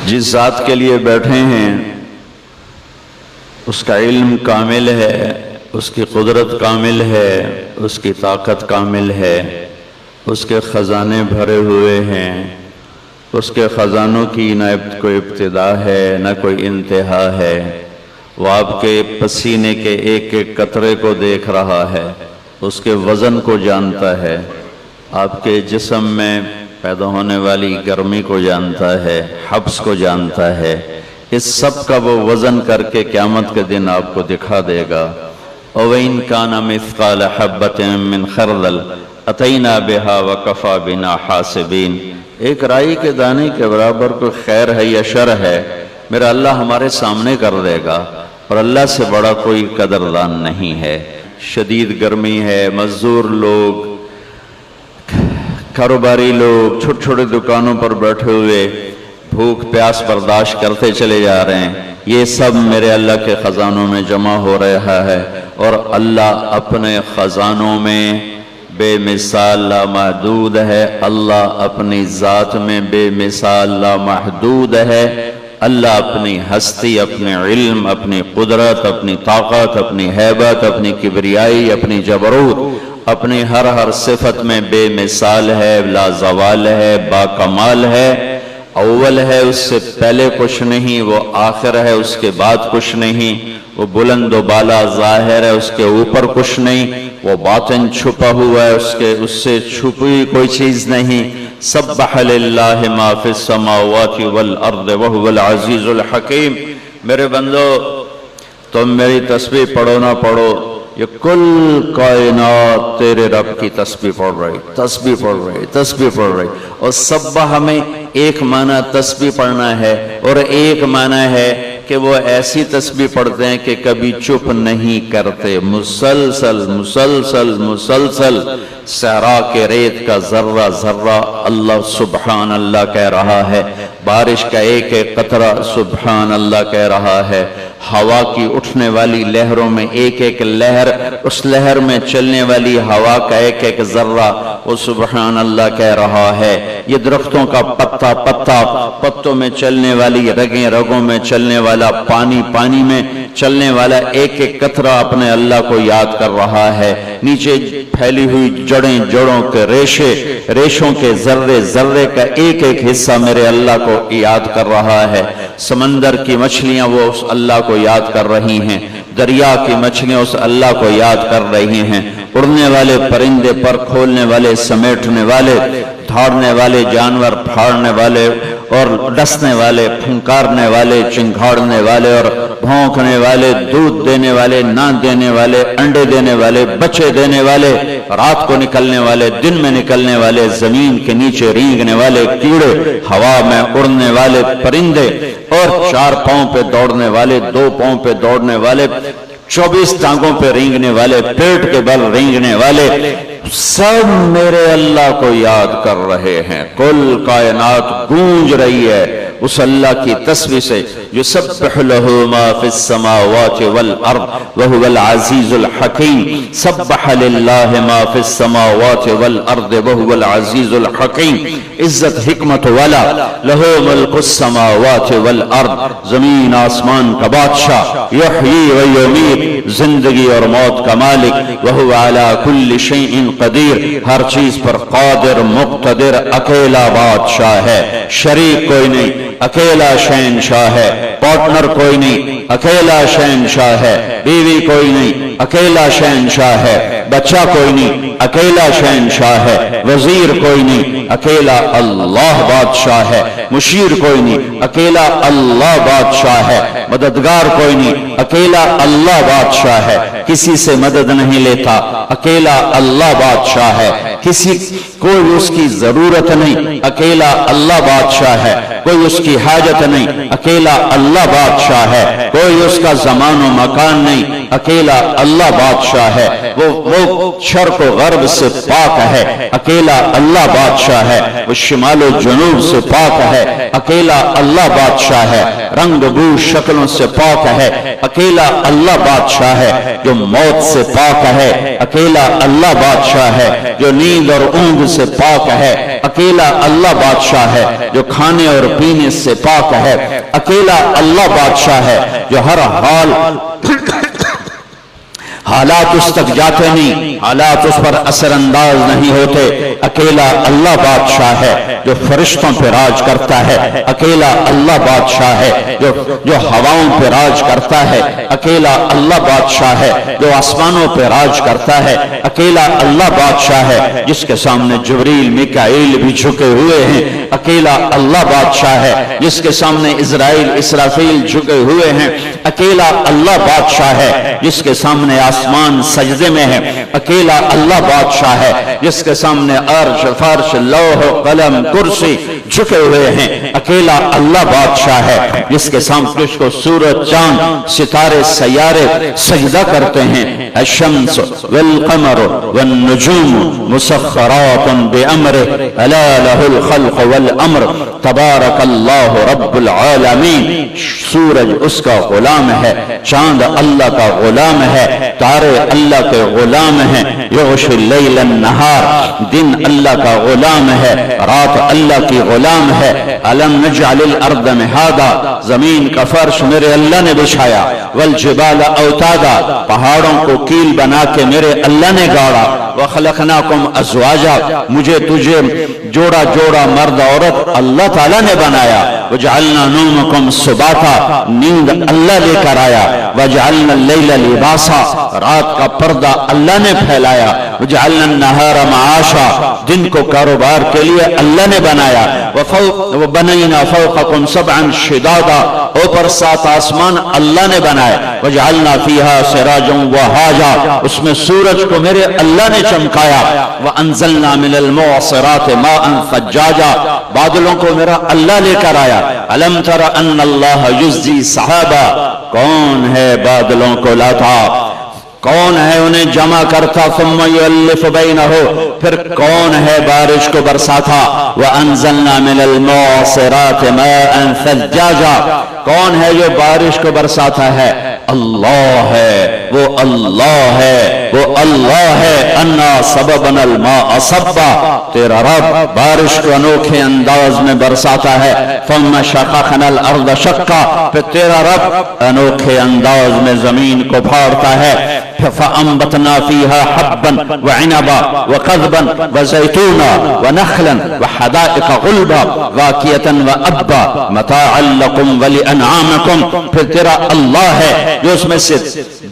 جس ذات کے لیے بیٹھے ہیں اس کا علم کامل ہے، اس کی قدرت کامل ہے، اس کی طاقت کامل ہے، اس کے خزانے بھرے ہوئے ہیں، اس کے خزانوں کی نہ کوئی ابتدا ہے نہ کوئی انتہا ہے۔ وہ آپ کے پسینے کے ایک ایک قطرے کو دیکھ رہا ہے، اس کے وزن کو جانتا ہے، آپ کے جسم میں پیدا ہونے والی گرمی کو جانتا ہے، حبس کو جانتا ہے۔ اس سب کا وہ وزن کر کے قیامت کے دن آپ کو دکھا دے گا۔ وَإِن كَانَ مِثْقَالَ حَبَّةٍ مِّنْ خَرْدَلٍ أَتَيْنَا بِهَا وَكَفَى بِنَا حَاسِبِينَ۔ ایک رائی کے دانے کے برابر کوئی خیر ہے یا شر ہے، میرا اللہ ہمارے سامنے کر دے گا، اور اللہ سے بڑا کوئی قدردان نہیں ہے۔ شدید گرمی ہے، مزدور لوگ، کاروباری لوگ چھوٹے چھوٹے دکانوں پر بیٹھے ہوئے بھوک پیاس برداشت کرتے چلے جا رہے ہیں، یہ سب میرے اللہ کے خزانوں میں جمع ہو رہا ہے، اور اللہ اپنے خزانوں میں بے مثال لامحدود ہے، اللہ اپنی ذات میں بے مثال لامحدود ہے۔ اللہ اپنی ہستی، اپنے علم، اپنی قدرت، اپنی طاقت، اپنی ہیبت، اپنی کبریائی، اپنی جبروت، اپنی ہر صفت میں بے مثال ہے، لا زوال ہے، با کمال ہے۔ اول ہے، اس سے پہلے کچھ نہیں، وہ آخر ہے، اس کے بعد کچھ نہیں، وہ بلند و بالا ظاہر ہے، اس کے اوپر کچھ نہیں، وہ باطن چھپا ہوا ہے، اس سے چھپی کوئی چیز نہیں۔ سبح للہ ما فی السماوات والارض وہو العزیز الحکیم۔ میرے بندو، تم میری تسبیح پڑھو نہ پڑھو، یہ کل کائنات تیرے رب کی تسبیح پڑھ رہی، تسبیح پڑھ رہی، تسبیح پڑھ رہی۔ اور سبح ہمیں ایک معنی تسبیح پڑھنا ہے، اور ایک معنی ہے کہ وہ ایسی تسبیح پڑھتے ہیں کہ کبھی چپ نہیں کرتے، مسلسل مسلسل مسلسل۔ صحرا کے ریت کا ذرہ ذرہ اللہ سبحان اللہ کہہ رہا ہے، بارش کا ایک ایک قطرہ سبحان اللہ کہہ رہا ہے، ہوا کی اٹھنے والی لہروں میں ایک ایک لہر، اس لہر میں چلنے والی ہوا کا ایک ایک ذرہ وہ سبحان اللہ کہہ رہا ہے۔ یہ درختوں کا پتا پتا، پتوں میں چلنے والی رگیں، رگوں میں چلنے والا پانی، پانی میں چلنے والا ایک ایک قطرہ اپنے اللہ کو یاد کر رہا ہے۔ نیچے پھیلی ہوئی جڑیں، جڑوں کے ریشے، ریشوں کے ذرے ذرے کا ایک ایک حصہ میرے اللہ کو یاد کر رہا ہے۔ سمندر کی مچھلیاں وہ اس اللہ کو یاد کر رہی ہیں، دریا کی مچھلیاں اس اللہ کو یاد کر رہی ہیں، اڑنے والے پرندے، پر کھولنے والے، سمیٹنے والے، دھاڑنے والے جانور، پھاڑنے والے اور ڈسنے والے، پھنکارنے والے، چنگھاڑنے والے اور بھونکنے والے، دودھ دینے والے، نہ دینے والے، انڈے دینے والے، بچے دینے والے، رات کو نکلنے والے، دن میں نکلنے والے، زمین کے نیچے رینگنے والے کیڑے، ہوا میں اڑنے والے پرندے، اور 4 پاؤں پہ دوڑنے والے، 2 پاؤں پہ دوڑنے والے، 24 ٹانگوں پہ رینگنے والے، پیٹ کے بل رینگنے والے، سب میرے اللہ کو یاد کر رہے ہیں۔ کل کائنات گونج رہی ہے اس اللہ کی تسبیح سے۔ یسبح لہ ما فی السماوات والارض وہو العزیز الحکیم۔ سبح للہ ما فی السماوات والارض وہو العزیز الحکیم۔ عزت حکمت والا، لہ ملک السماوات والارض، زمین آسمان کا بادشاہ، یحیی و یمیت، زندگی اور موت کا مالک، وہو علی کل شیء قدیر، ہر چیز پر قادر مقتدر، اکیلا بادشاہ ہے، شریک کوئی نہیں، اکیلا شہنشاہ ہے، پارٹنر کوئی نہیں، اکیلا شہنشاہ ہے، بیوی کوئی نہیں، اکیلا شہنشاہ ہے، بچہ کوئی نہیں، اکیلا شہنشاہ ہے، وزیر کوئی نہیں، اکیلا اللہ بادشاہ ہے، مشیر کوئی نہیں، اکیلا اللہ بادشاہ ہے، مددگار کوئی نہیں، اکیلا اللہ بادشاہ ہے، کسی سے مدد نہیں لیتا، اکیلا اللہ بادشاہ ہے، کسی کوئی اس کی ضرورت نہیں، اکیلا اللہ بادشاہ ہے، کوئی اس کی حاجت نہیں، اکیلا اللہ اللہ بادشاہ ہے، کوئی اس کا زمان و مکان نہیں، اکیلا اللہ بادشاہ ہے، وہ شرق و غرب سے پاک ہے، اکیلا اللہ بادشاہ ہے، وہ شمال و جنوب سے پاک ہے، اکیلا اللہ بادشاہ ہے، رنگ بو شکلوں سے پاک ہے، اکیلا اللہ بادشاہ ہے، جو موت سے پاک ہے، اکیلا اللہ بادشاہ ہے، جو نیند اور اونگ سے پاک ہے، اکیلا اللہ بادشاہ ہے، جو کھانے اور پینے سے پاک ہے، اکیلا اللہ بادشاہ ہے، جو ہر حالات اس تک جاتے نہیں، حالات اس پر اثر انداز نہیں ہوتے، اکیلا اللہ بادشاہ ہے، جو فرشتوں پہ راج کرتا ہے، اکیلا اللہ بادشاہ ہے، جو ہواؤں پہ راج کرتا ہے، اکیلا اللہ بادشاہ ہے، جو آسمانوں پہ راج کرتا ہے، اکیلا اللہ بادشاہ ہے، جس کے سامنے جبریل میکائیل بھی جھکے ہوئے ہیں، اکیلا اللہ بادشاہ ہے، جس کے سامنے اسرائیل اسرافیل جھکے ہوئے ہیں، اکیلا اللہ بادشاہ ہے، جس کے سامنے آسمان سجدے میں ہے، اکیلا اللہ بادشاہ ہے، جس کے سامنے عرش فرش لوح قلم کرسی جھکے ہوئے ہیں، اکیلا اللہ بادشاہ ہے، جس کے سامنے اس کو سورج چاند ستارے سیارے سجدہ کرتے ہیں، الشمس والقمر والنجوم مسخرات بأمره الا له الخلق والامر تبارک اللہ رب العالمین۔ سورج اس کا غلام ہے، چاند اللہ کا غلام ہے، تارے اللہ کے غلام ہیں، یغشی اللیل النہار، دن اللہ کا غلام ہے، رات اللہ کی غلام ہے، الم نجعل الارض مہادا، زمین کا فرش میرے اللہ نے بچھایا، والجبال اوتادا، پہاڑوں کو کیل بنا کے میرے اللہ نے گاڑا، وخلقناکم ازواجا، مجھے تجھے جوڑا جوڑا مرد عورت اللہ تعالیٰ نے بنایا، وجعلنا نومکم سباتا، نیند اللہ لے کر آیا، وجعلنا اللیل لباسا، رات کا پردہ اللہ نے پھیلایا، وجعلنا النہار معاشا، دن کو کاروبار کے لیے اللہ نے بنایا، وبنینا فوقکم سبعا شدادا، اوپر 7 آسمان اللہ نے بنائے، وجعلنا فیہا سراجا وہاجا، اس میں سورج کو میرے اللہ نے چمکایا، وانزلنا من المعصرات ماء ثجاجا، بادلوں کو میرا اللہ لے کر آیا، الم تر ان اللہ یزجی صحابہ، کون ہے بادلوں کو لاتا، کون ہے انہیں جمع کرتا، ثم یؤلف بینہ، پھر کون ہے بارش کو برساتا، وانزلنا من المعصرات ماء ثجاجا، کون ہے جو بارش کو برساتا ہے، اللہ ہے، وہ اللہ ہے، وہ اللہ ہے، انا سببنا الماء صبا، تیرا رب بارش کو انوکھے انداز میں برساتا ہے، ثم شققنا الارض شقا، پھر تیرا رب انوکھے انداز میں زمین کو پھاڑتا ہے، فأنبتنا فيها حبا وعنبا وقضبا وزيتونا ونخلا وحدائق غلبا واكية وأبا متاعا لكم ولأنعامكم، پھر تیرا اللہ ہے جو اس میں سے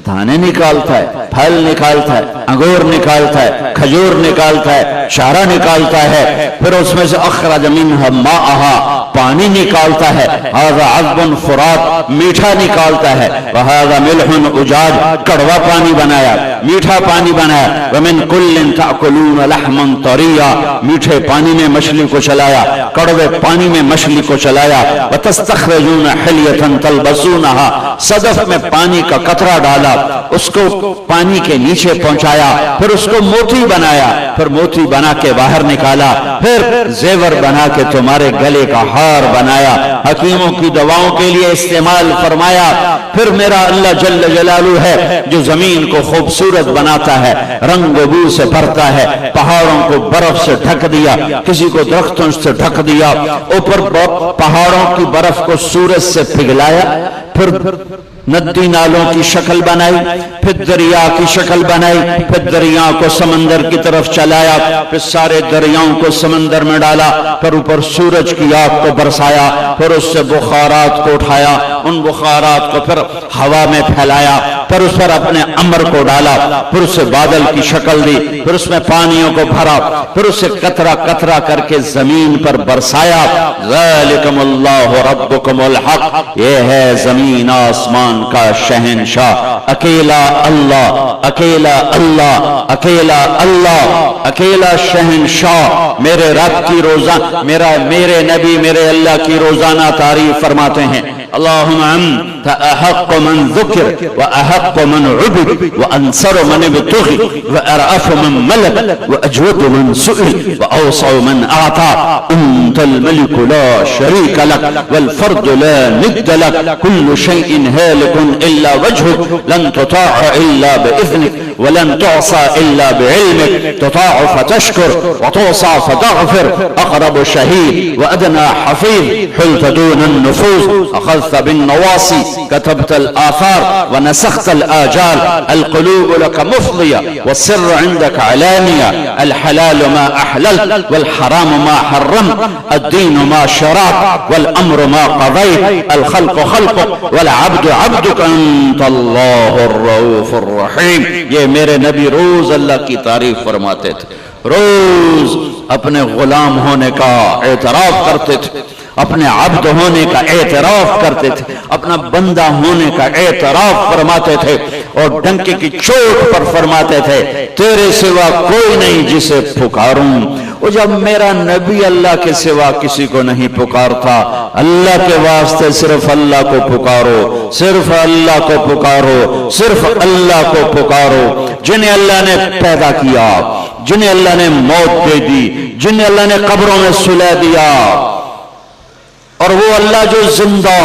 دانے نکالتا ہے، پھل نکالتا ہے، انگور نکالتا ہے، کھجور نکالتا ہے، چارہ نکالتا ہے، پھر اس میں سے اخرج منها ماءها، پانی نکالتا ہے، هذا عذب فرات، میٹھا نکالتا ہے، وهذا ملح اجاج، کڑوا پانی بنایا، میٹھا پانی بنایا، ومن کل تأکلون لحما طریا، میٹھے پانی میں مچھلی کو چلایا، کڑوے پانی میں مچھلی کو چلایا، وتستخرجون حلیة تلبسونها، صدف میں پانی کا قطرہ ڈالا، اس کو پانی کے نیچے پہنچایا، پھر اس کو موتی بنایا، پھر موتی بنا کے باہر نکالا، پھر زیور بنا کے تمہارے گلے کا ہار بنایا، حکیموں کی دواؤں کے لیے استعمال فرمایا، پھر میرا اللہ جل جلالہ ہے جو زمین کو خوبصورت بناتا ہے، رنگ و بو سے بھرتا ہے، پہاڑوں کو برف سے ڈھک دیا، کسی کو درختوں سے ڈھک دیا، اوپر پہاڑوں کی برف کو سورج سے پگھلایا، پھر ندی نالوں کی شکل بنائی، پھر دریا کی شکل بنائی، پھر دریا کو سمندر کی طرف چلایا، پھر سارے دریاؤں کو سمندر میں ڈالا، پھر اوپر سورج کی آگ کو برسایا، پھر اس سے بخارات کو اٹھایا، ان بخارات کو پھر ہوا میں پھیلایا، پھر اس پر اپنے امر کو ڈالا، پھر اس سے بادل کی شکل دی، پھر اس میں پانیوں کو بھرا، پھر اسے قطرہ قطرہ کر کے زمین پر برسایا، ذالکم اللہ ربکم الحق، یہ ہے زمین آسمان کا شہنشاہ، اکیلا اللہ، اکیلا اللہ، اکیلا اللہ، اکیلا شہنشاہ۔ میرے رب کی روزانہ، میرے نبی میرے اللہ کی روزانہ تعریف فرماتے ہیں، اللهم انت احق من ذكر واحق من عبد وانصر من ابتغي وارأف من ملك واجود من سئل واوسع من اعطى. انت الملك لا شريك لك والفرد لا ند لك. كل شيء هالك الا وجهك. لن تطاع الا باذنك ولن تعصى الا بعلمك. تطاع فتشكر وتعصى فتغفر. اقرب شهيد وادنى حفيظ. حلت دون النفوذ اخذت بالنواصي. كتبت الاثار ونسخت الاجال. القلوب لك مفضيه والسر عندك علانيه. الحلال ما احللت والحرام ما حرمت. الدين ما شرعت والامر ما قضيت. الخلق خلقك والعبد عبدك. انت اللہ الرؤوف الرحیم. یہ میرے نبی روز اللہ کی تعریف فرماتے تھے، روز اپنے غلام ہونے کا اعتراف کرتے تھے، اپنے عبد ہونے کا اعتراف کرتے تھے، اپنا بندہ ہونے کا اعتراف فرماتے تھے، اور ڈنکے کی چوٹ پر فرماتے تھے تیرے سوا کوئی نہیں جسے پکاروں. اور جب میرا نبی اللہ کے سوا کسی کو نہیں پکارتا، اللہ کے واسطے صرف اللہ کو پکارو، صرف اللہ کو پکارو، صرف اللہ کو پکارو. جنہیں اللہ نے پیدا کیا، جنہیں اللہ نے موت دے دی، جنہیں اللہ نے قبروں میں سلا دیا، اور وہ اللہ جو زندہ،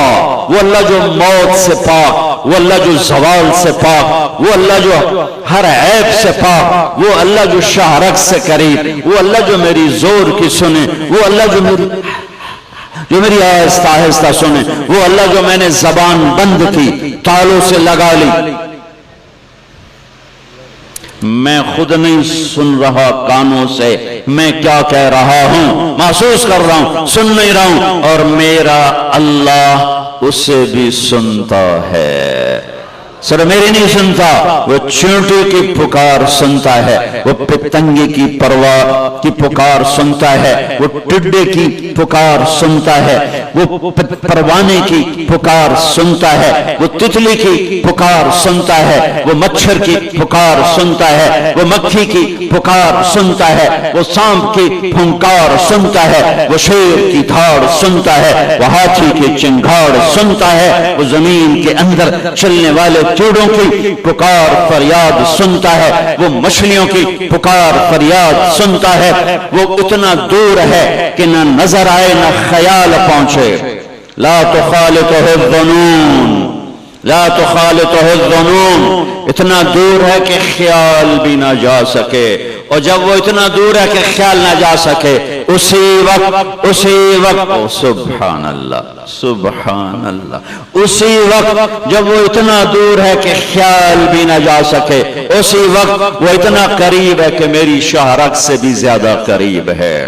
وہ اللہ جو موت سے پاک، وہ اللہ جو زوال سے پاک، وہ اللہ جو ہر عیب سے پاک، وہ اللہ جو شہرک سے قریب، وہ اللہ جو میری زور کی سنے، وہ اللہ جو میری آہستہ آہستہ سنے، وہ اللہ جو میں نے زبان بند کی، تالوں سے لگا لی، میں خود نہیں سن رہا کانوں سے میں کیا کہہ رہا ہوں، محسوس کر رہا ہوں، سن نہیں رہا ہوں، اور میرا اللہ اسے بھی سنتا ہے. صرف میری نہیں سنتا، وہ چونٹی کی پکار سنتا ہے، وہ پتنگی کی پرواہ کی پکار سنتا ہے، وہ ٹڈے کی پکار سنتا ہے، وہ پروانے کی پکار سنتا ہے، وہ تتلی کی پکار سنتا ہے، وہ مچھر کی پکار سنتا ہے، وہ مکھی کی پکار سنتا ہے، وہ سانپ کی پھنکار سنتا ہے، وہ شیر کی دھاڑ سنتا ہے، وہ ہاتھی کی چنگھاڑ سنتا ہے، وہ زمین کے اندر چلنے والے چوڑوں کی پکار فریاد سنتا ہے، وہ مچھلیوں کی پکار فریاد سنتا ہے. وہ اتنا دور ہے کہ نہ نظر آئے نہ خیال پہنچے. لا تخالطہ الظنون، لا تخالطہ الظنون، اتنا دور ہے کہ خیال بھی نہ جا سکے. اور جب وہ اتنا دور ہے کہ خیال نہ جا سکے، اسی وقت سبحان اللہ سبحان اللہ، اسی وقت جب وہ اتنا دور ہے کہ خیال بھی نہ جا سکے، اسی وقت وہ اتنا قریب ہے کہ میری شہرک سے بھی زیادہ قریب ہے،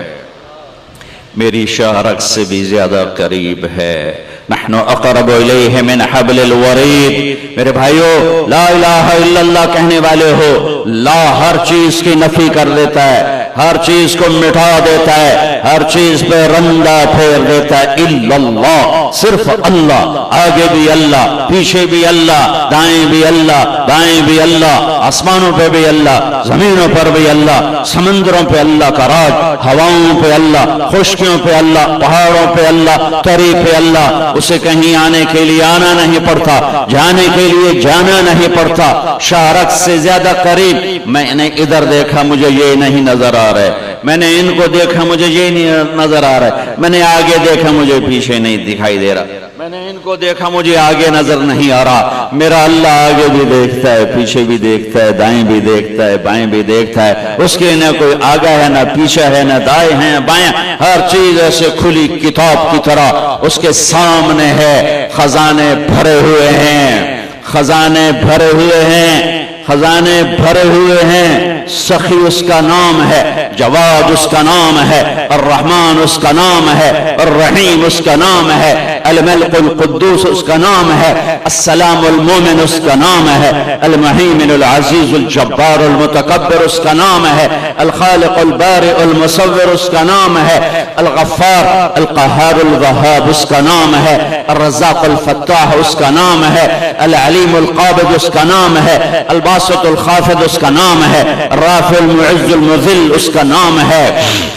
میری شہرک سے بھی زیادہ قریب ہے. نحن اقرب الیہ من حبل الورید. میرے بھائیو، لا الہ الا اللہ کہنے والے ہو، لا ہر چیز کی نفی کر دیتا ہے، ہر چیز کو مٹا دیتا ہے، ہر چیز پہ رندہ پھیر دیتا ہے. الا اللہ، صرف اللہ، آگے بھی اللہ، پیچھے بھی اللہ، دائیں بھی اللہ، بائیں بھی اللہ، آسمانوں پہ بھی اللہ، زمینوں پر بھی اللہ، سمندروں پہ اللہ کا راج، ہواؤں پہ اللہ، خشکیوں پہ اللہ، پہاڑوں پہ اللہ، تری پہ اللہ. اسے کہیں آنے کے لیے آنا نہیں پڑتا، جانے کے لیے جانا نہیں پڑتا. شہرک سے زیادہ قریب. میں نے ادھر دیکھا مجھے یہ نہیں نظر آ رہا ہے، میں نے ان کو دیکھا مجھے یہ نہیں نظر آ رہا ہے، میں نے آگے دیکھا مجھے پیچھے نہیں دکھائی دے رہا، میں نے ان کو دیکھا مجھے آگے نظر نہیں آ رہا. میرا اللہ آگے بھی دیکھتا ہے، پیچھے بھی دیکھتا ہے، دائیں بھی دیکھتا ہے، بائیں بھی دیکھتا ہے. اس کے نہ کوئی آگا ہے، نہ پیچھے ہے، نہ دائیں ہیں بائیں، ہر چیز ایسے کھلی کتاب کی طرح اس کے سامنے ہے. خزانے بھرے ہوئے ہیں، خزانے بھرے ہوئے ہیں، خزانے بھرے ہوئے ہیں. سخی اس کا نام ہے، جواد اس کا نام ہے، الرحمن اس کا نام ہے، الرحیم اس کا نام ہے، الملک القدوس اس کا نام ہے، السلام المومن اس کا نام ہے، المہیمن العزیز الجبار المتکبر اس کا نام ہے، الخالق البارئ المصور اس کا نام ہے، الغفار القہار الوہاب اس کا نام ہے، الرزاق الفتاح اس کا نام ہے، العلیم القابض اس کا نام ہے، الباسط الخافض اس کا نام ہے، الرافع المعز المذل اس کا نام ہے،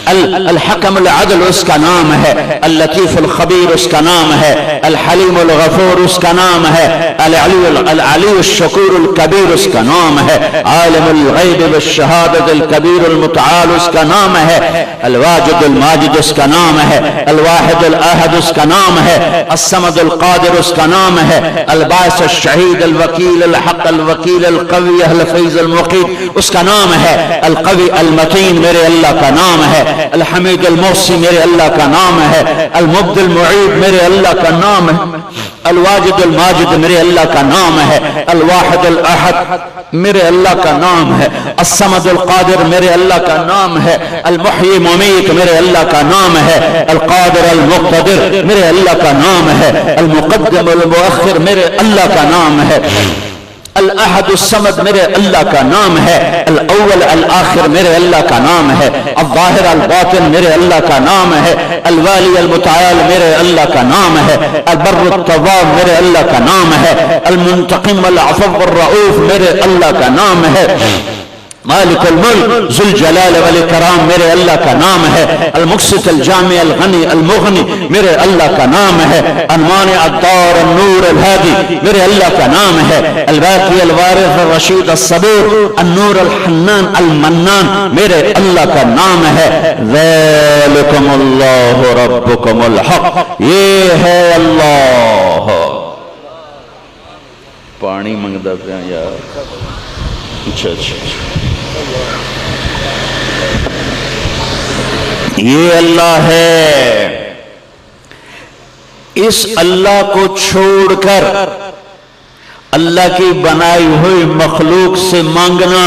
الحکم العدل اس کا نام ہے، اللطیف الخبیر اس کا نام نام ہے، الحلیم الغفور اس کا نام ہے، العلی الشکور الکبیر اس کا نام ہے، عالم الغیب والشہادت الکبیر المتعال اس کا نام ہے، الواجد الماجد اس کا نام ہے، الواحد الاحد اس کا نام ہے، الصمد القادر اس کا نام ہے، الباعث الشہید الوکیل الحق الوکیل القوی الحفیظ المقیت اس کا نام ہے، القوی المتین میرے اللہ کا نام ہے، الحمید المحصی میرے اللہ کا نام ہے، المبدی المعید میرے اللہ کا نام ہے، الواجد الماجد میرے اللہ کا نام ہے، الواحد الاحد میرے اللہ کا نام ہے، الصمد القادر میرے اللہ کا نام ہے، المحیی ممیت میرے اللہ کا نام ہے، القادر المقتدر میرے اللہ کا نام ہے، المقدم المؤخر میرے اللہ کا نام ہے، الاحد الصمد میرے اللہ کا نام ہے، الاول الآخر میرے اللہ کا نام ہے، الظاہر الباطن میرے اللہ کا نام ہے، الوالی المتعال میرے اللہ کا نام ہے، البر التواب میرے اللہ کا نام ہے، المنتقم العفو الرؤوف میرے اللہ کا نام ہے، مالک الملک ذو الجلال والاکرام میرے اللہ کا نام ہے، المقسط الجامع الغنی المغنی میرے اللہ کا نام ہے، المانع الدار النور الہادی میرے اللہ کا نام ہے، الباقی الوارث الرشید الصبور النور الحنان المنان میرے اللہ کا نام ہے، ذالکم اللہ ربکم الحق یہ ہے اللہ۔ پانی منگدا پیا یار، اچھا یہ اللہ ہے۔ اس اللہ کو چھوڑ کر اللہ کی بنائی ہوئی مخلوق سے مانگنا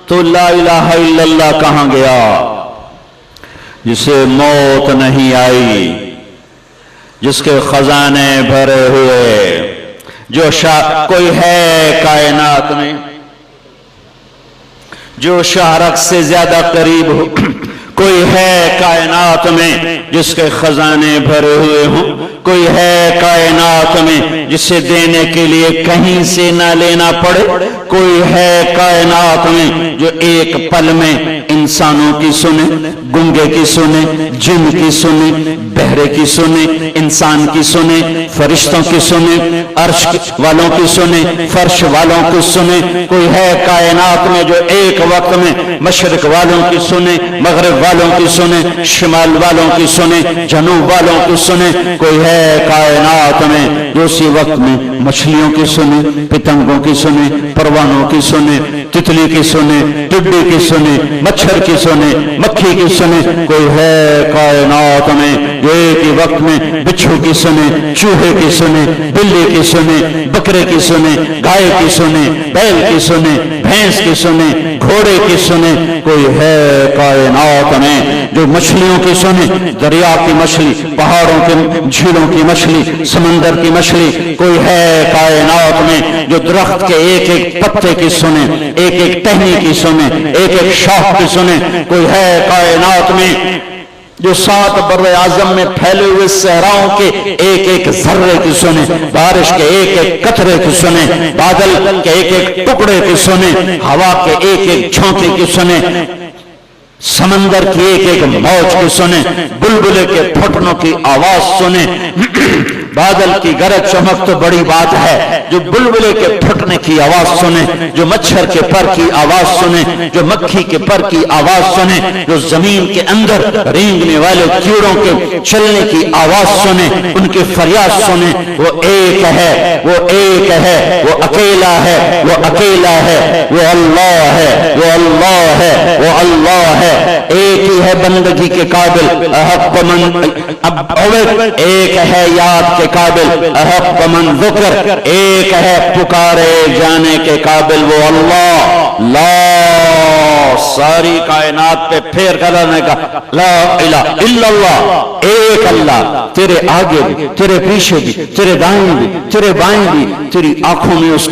تو لا الہ الا اللہ کہاں گیا؟ جسے موت نہیں آئی، جس کے خزانے بھرے ہوئے، جو کوئی ہے کائنات میں جو شاہرخ سے زیادہ قریب ہو، کوئی ہے کائنات میں جس کے خزانے بھرے ہوئے ہوں، کوئی ہے کائنات میں جسے دینے کے لیے کہیں سے نہ لینا پڑے، کوئی ہے کائنات میں جو ایک پل میں انسانوں کی سنے، گنگے کی سنے، جن کی سنے، بہرے کی سنے، انسان کی سنے، فرشتوں کی سنے، عرش والوں کی سنے، فرش والوں کی سنے، کوئی ہے کائنات میں جو ایک وقت میں مشرق والوں کی سنے، مغرب والوں کی سنے، شمال والوں کی سنے، جنوب والوں کی سنے، کوئی ہے کائنات میں جو اسی وقت میں مچھلیوں کی سنے، پتنگوں کی سنے، پروانوں کی سنے، تتلی کی سنے، ٹڈی کی سنے، مچھر کی سنے، مکھی کی سنے، کوئی ہے کائنات میں جو ایک ہی وقت میں بچھو کی سنے، چوہے کی سنے، بلی کی سنے، بکرے کی سنے، گائے کی سنے، بیل کی سنے، بھینس کی سنے، گھوڑے کی سنے، کوئی ہے کائنات میں جو مچھلیوں کی سنے، دریا کی مچھلی، پہاڑوں کے جھیلوں کی مچھلی، سمندر کی مچھلی، کوئی ہے کائنات میں جو درخت کے ایک ایک پتے کی سنے، ایک ایک ٹہنی کی سنے، ایک ایک شاخ کی سنے، کوئی ہے کائنات میں جو 7 بر اعظم میں پھیلے ہوئے صحراؤں کے ایک ایک ذرے کی سنے، بارش کے ایک ایک قطرے کی سنے، بادل کے ایک ایک ٹکڑے کی سنے، ہوا کے ایک ایک جھونکے کی سنے، سمندر کی ایک ایک موج کی سنے، بلبلے کے پھٹنوں کی آواز سنے۔ بادل کی گرج چمک تو بڑی بات ہے، جو بلبلے کے پھٹنے کی آواز سنے، جو مچھر کے پر کی آواز سنے، جو مکھی کے پر کی آواز سنے، جو زمین کے اندر رینگنے والے کیڑوں کے چلنے کی آواز سنے، ان کی فریاد سنے۔ وہ ایک ہے، وہ ایک ہے، وہ اکیلا ہے، وہ اکیلا ہے، وہ اللہ ہے، وہ اللہ ہے، وہ اللہ ہے، ایک ہی ہے بندگی کے قابل، احق من ایک ہے یاد کے قابل، احق من ذکر ایک ہے پکارے جانے کے قابل، وہ اللہ۔ لا ساری کائنات پہ پھیر کرنے کا لا الہ الا اللہ، ایک اللہ، تیرے آگے بھی، تیرے پیچھے بھی، تیرے دائیں بھی، تیرے بائیں بھی، تیری آنکھوں میں اس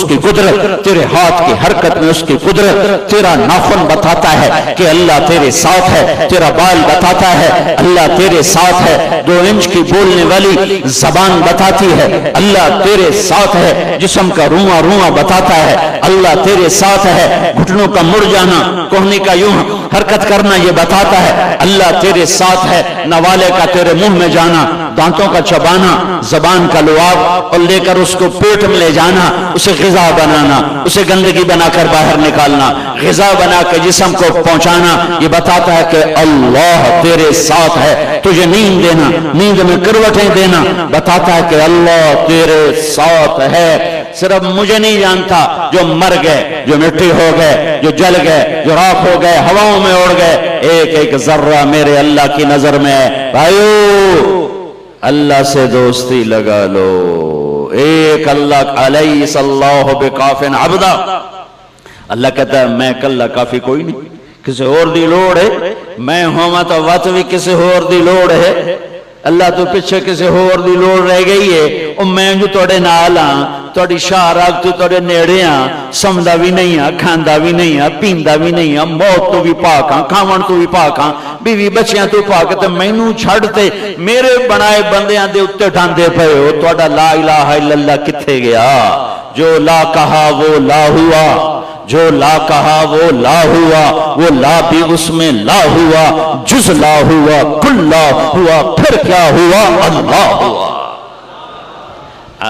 کی قدرت، تیرے ہاتھ کی حرکت میں اس کی قدرت، تیرا ناخن بتاتا ہے کہ اللہ تیرے ساتھ ہے، تیرا بال بتاتا ہے اللہ تیرے ساتھ ہے، 2 انچ کی بولنے والی زبان بتاتی ہے اللہ تیرے ساتھ ہے، جسم کا رواں رواں بتاتا ہے اللہ تیرے ساتھ ہے، گھٹنوں کا مڑ جانا، کوہنی کا یوں حرکت کرنا یہ بتاتا ہے اللہ تیرے ساتھ ہے، نوالے کا تیرے منہ میں جانا، دانتوں کا چبانا، زبان کا لعاب، اور لے کر اس کو پیٹ میں لے جانا، اسے غذا بنانا، اسے گندگی بنا کر باہر نکالنا، غذا بنا کے جسم کو پہنچانا، یہ بتاتا ہے کہ اللہ تیرے ساتھ ہے۔ تجھے نیند دینا، نیند میں کروٹیں دینا، بتاتا ہے کہ اللہ تیرے ساتھ ہے۔ صرف مجھے نہیں جانتا، جو مر گئے، جو مٹی ہو گئے، جو جل گئے، جو راکھ ہو گئے، ہواؤں میں اڑ گئے، ایک ایک ذرہ میرے اللہ کی نظر میں ہے۔ بھائیو اللہ سے دوستی لگا لو، ایک اللہ، علیہ اللہ بکافٍ عبدا۔ اللہ کہتا ہے میں کلا کافی کوئی نہیں، کسی اور دی لوڑ ہے، میں ہوں تو وقت بھی کسی اور دی لوڑ ہے۔ اللہ تو پیچھے کسی اور دی لوڑ رہ گئی ہے، اور میں جو توڑے نال ہاں، توڑی شاہراگ تو توڑے نیڑے ہاں، سمدہ بھی نہیں ہاں، کھاندہ بھی نہیں ہاں، پیندہ بھی نہیں ہاں، موت تو بھی پاک ہاں، کھاون تو بھی پاک ہاں، بیوی بچیاں تو پاک تے مینوں چھڑتے میرے بنائے بندیاں دے اتے ڈھاندے پئے ہو، توڑا لا الہ الا اللہ کتھے گیا؟ جو لا کہا وہ لا ہوا، جو لا کہا وہ لا ہوا، وہ لا بھی اس میں لا ہوا، جز لا ہوا، کل لا ہوا، پھر کیا ہوا؟ اللہ ہوا۔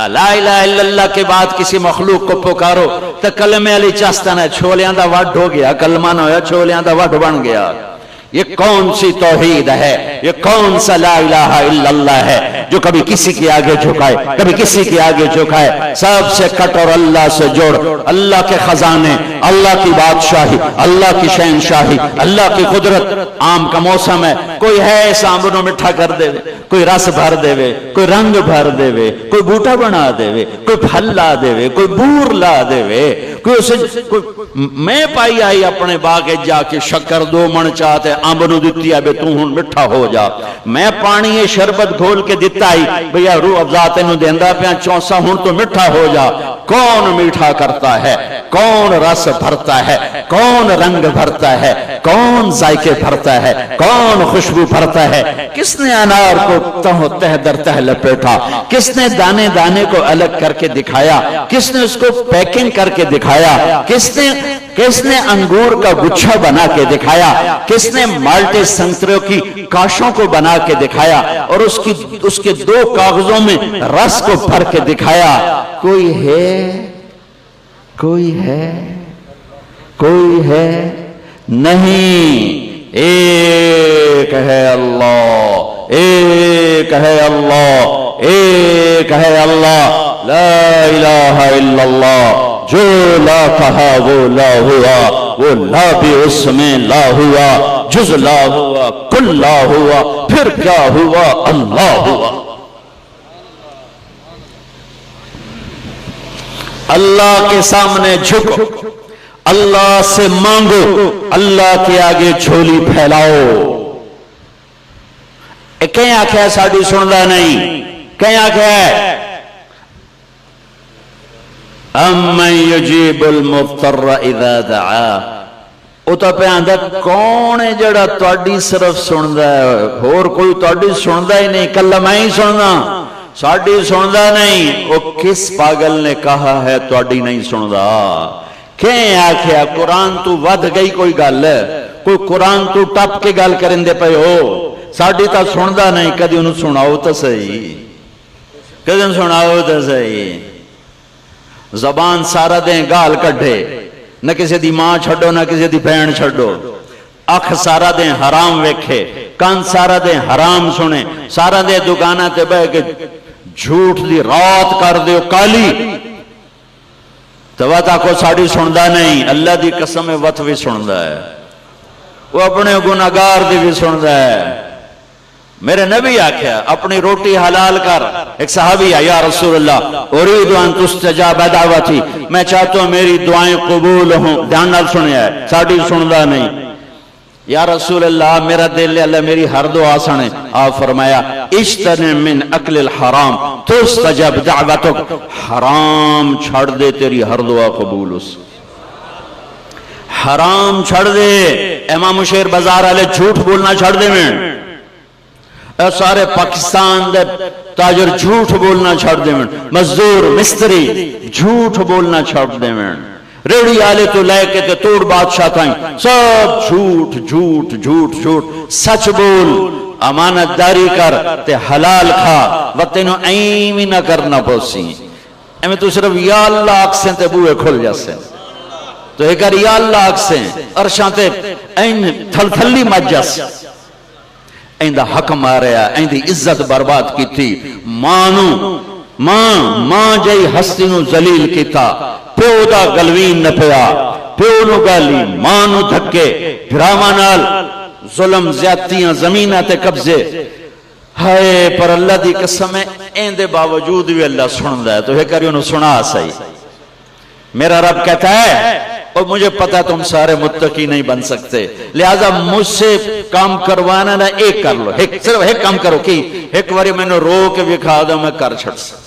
لا الہ الا اللہ کے بعد کسی مخلوق کو پکارو تو کلمے علی چاستان ہے، چھولیاں دا وڈ ہو گیا، کلمہ نہ ہویا، چھولیاں دا وڈ بن گیا۔ یہ کون سی توحید ہے؟ یہ کون سا لا الہ الا اللہ ہے جو کبھی کسی کے آگے جھکائے، کبھی کسی کے آگے جھکائے؟ سب سے کٹ اور اللہ سے جوڑ، اللہ کے خزانے، اللہ کی بادشاہی، اللہ کی شہنشاہی، اللہ کی قدرت۔ آم کا موسم ہے، کوئی ہے اس آم کو مٹھا کر دے، کوئی رس بھر دے، کوئی رنگ بھر دے، کوئی بوٹا بنا دے، کوئی پھل لا دے، کوئی بور لا دے، کوئی اسے میں پائی آئی اپنے باغ جا کے شکر دو من چاہتے آمب نو دتی ہے بے تو ہن مٹھا ہو جا، میں پانی شربت گھول کے دیتا ہی بھیا روح افزا تینوں دیندا پیا چونسا ہن تو مٹھا ہو جا۔ کون میٹھا کرتا ہے؟ کون رس بھرتا ہے؟ کون رنگ بھرتا ہے؟ کون ذائقے بھرتا ہے؟ کون خوشبو بھرتا ہے؟ کس نے انار کو تہ در تہ لپیٹا؟ کس نے دانے دانے کو الگ کر کے دکھایا؟ کس نے اس کو پیکنگ کر کے دکھایا؟ کس نے انگور کا گچھا بنا کے دکھایا؟ کس نے مالٹے سنتروں کی کاشوں کو بنا کے دکھایا اور اس کے دو کاغذوں میں رس کو بھر کے دکھایا؟ کوئی ہے؟ کوئی ہے؟ کوئی ہے نہیں۔ ایک ہے اللہ، ایک ہے اللہ، ایک ہے اللہ، لا الہ الا اللہ۔ جو لا کہا وہ لا ہوا، وہ لا بھی اس میں لا ہوا، جز لا ہوا، کل لا ہوا، پھر کیا ہوا؟ اللہ ہوا۔ اللہ کے سامنے جھکو، اللہ سے مانگو، اللہ کے آگے جھولی پھیلاؤ۔ کہیں آنکھیں ساڑھی سندا نہیں، کہیں آنکھیں امن یجیب المضطر اذا دعا۔ او تا پہ آندھا کون ہے جڑا تواڈی صرف سندا ہے، اور کوئی تواڈی سندا ہی نہیں، کلا میں ہی سندا، ساڈی سندا نہیں۔ او کس پاگل نے کہا ہے تواڈی نہیں سندا؟ کہیں آکھیا قرآن تو ود گئی کوئی گل، کوئی قرآن تو ٹپ کے گل کرندے پئے ہو، ساڈی تا سندا نہیں، کدی انہوں سناؤ تو صحیح، کدی انہوں سناؤ تو صحیح۔ زبان سارا دیں گال کڈھے، نہ کسی دی ماں چھڑو نہ کسی دی بہن چھڑو، اکھ سارا دیں حرام ویکھے، کان سارا دیں حرام سنے، سارا دیں دکانہ تے بہ کے جھوٹ دی رات کر دیو کالی، تو وطا کو ساڑی سندا نہیں۔ اللہ دی قسم وط بھی سندا ہے، وہ اپنے گناہگار دی بھی سندا ہے۔ میرے نبی آکھیا اپنی روٹی حلال کر، ایک صحابی ہے، یا رسول اللہ اريد ان تستجاب دعوتی، میں چاہتا ہوں میری دعائیں قبول ہوں، دھیان نال سنیا ہے، ساڑی سندا نہیں۔ یا رسول اللہ میرا دل اللہ میری ہر دعا سنے۔ آپ فرمایا اجتنب من اکل الحرام تستجب دعوتک، حرام چھڑ دے تیری ہر دعا قبول اس، حرام چھڑ دے۔ امام شیر بازار والے جھوٹ بولنا چھڑ دے میں، اے سارے پاکستان دے تاجر جھوٹ بولنا چھڑ دے میں، مزدور مستری جھوٹ بولنا چھڑ دے میں، ریڑی آلے تو لے کے توڑ بادشاہ تھائیں، سب جھوٹ جھوٹ جھوٹ جھوٹ، سچ بول۔ امانت داری کر تے حلال کھا و تینوں ایمی نہ کرنا پوسی ایمیں تو صرف یا اللہ آکسیں تے بوئے کھل جاسیں تو ایک کر یا اللہ آکسیں ارشاں تے این تھل تھلی مجس این دا حق ماریا این دی عزت برباد کی تھی ماں جائی ہستی نو ذلیل کی تھا پیو دا گلوین نہ پیا پیو نو گالی ماں نو دھکے بھراوانال ظلم زیادتیاں زمیناتے قبضے ہائے پر اللہ دی قسم ہے این دے باوجود بھی اللہ سن دا ہے تو ہے کری انہوں سنا صحیح میرا رب کہتا ہے اور مجھے پتا تم سارے متقی نہیں بن سکتے لہذا مجھ سے کام کروانا نہ ایک کر لو صرف ایک کام کرو کی ایک باری میں نے رو کے بھی کھا دا میں کر چھڑ سکتا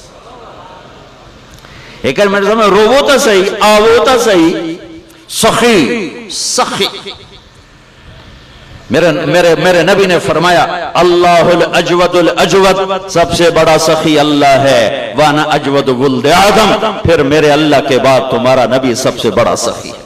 ایک بار میں نے سمجھا رو تا صحیح آوو تا صحیح سخی میرے نبی نے فرمایا اللہ الاجود سب سے بڑا سخی اللہ ہے وانا اجود ولد آدم پھر میرے اللہ کے بعد تمہارا نبی سب سے بڑا سخی ہے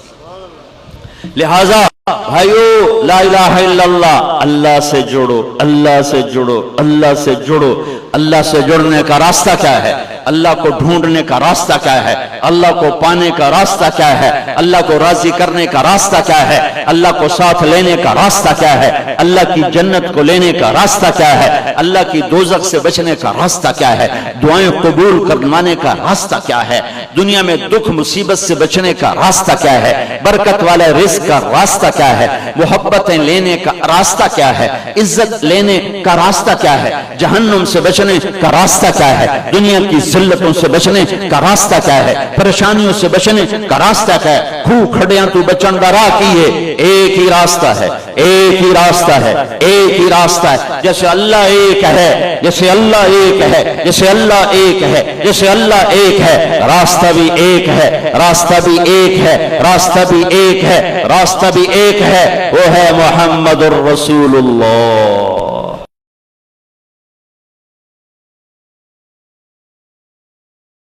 لہذا بھائیو لا الہ الا اللہ اللہ سے جڑو اللہ سے جڑو اللہ سے جڑو اللہ سے جڑنے کا راستہ کیا ہے اللہ کو ڈھونڈنے کا راستہ کیا ہے اللہ کو پانے کا راستہ کیا ہے اللہ کو راضی کرنے کا راستہ کیا ہے اللہ کو ساتھ لینے کا راستہ کیا ہے اللہ کی جنت کو لینے کا راستہ کیا ہے اللہ کی دوزخ سے بچنے کا راستہ کیا ہے دعائیں قبول کروانے کا راستہ کیا ہے دنیا میں دکھ مصیبت سے بچنے کا راستہ کیا ہے برکت والے رزق کا راستہ کیا ہے محبتیں لینے کا راستہ کیا ہے عزت لینے کا راستہ کیا ہے جہنم سے بچنے کا راستہ کیا ہے دنیا کی ذلتوں سے بچنے کا راستہ کیا ہے پریشانیوں سے بچنے کا راستہ کیا ہے کھو کھڑیاں تو بچن دا راہ کیے ایک ہی راستہ ہے ایک ہی راستہ ہے ایک ہی راستہ ہے جیسے اللہ ایک ہے جیسے اللہ ایک ہے جیسے اللہ ایک ہے جیسے اللہ ایک ہے راستہ بھی ایک ہے راستہ بھی ایک ہے راستہ بھی ایک ہے راستہ بھی ایک ہے وہ ہے محمد الرسول اللہ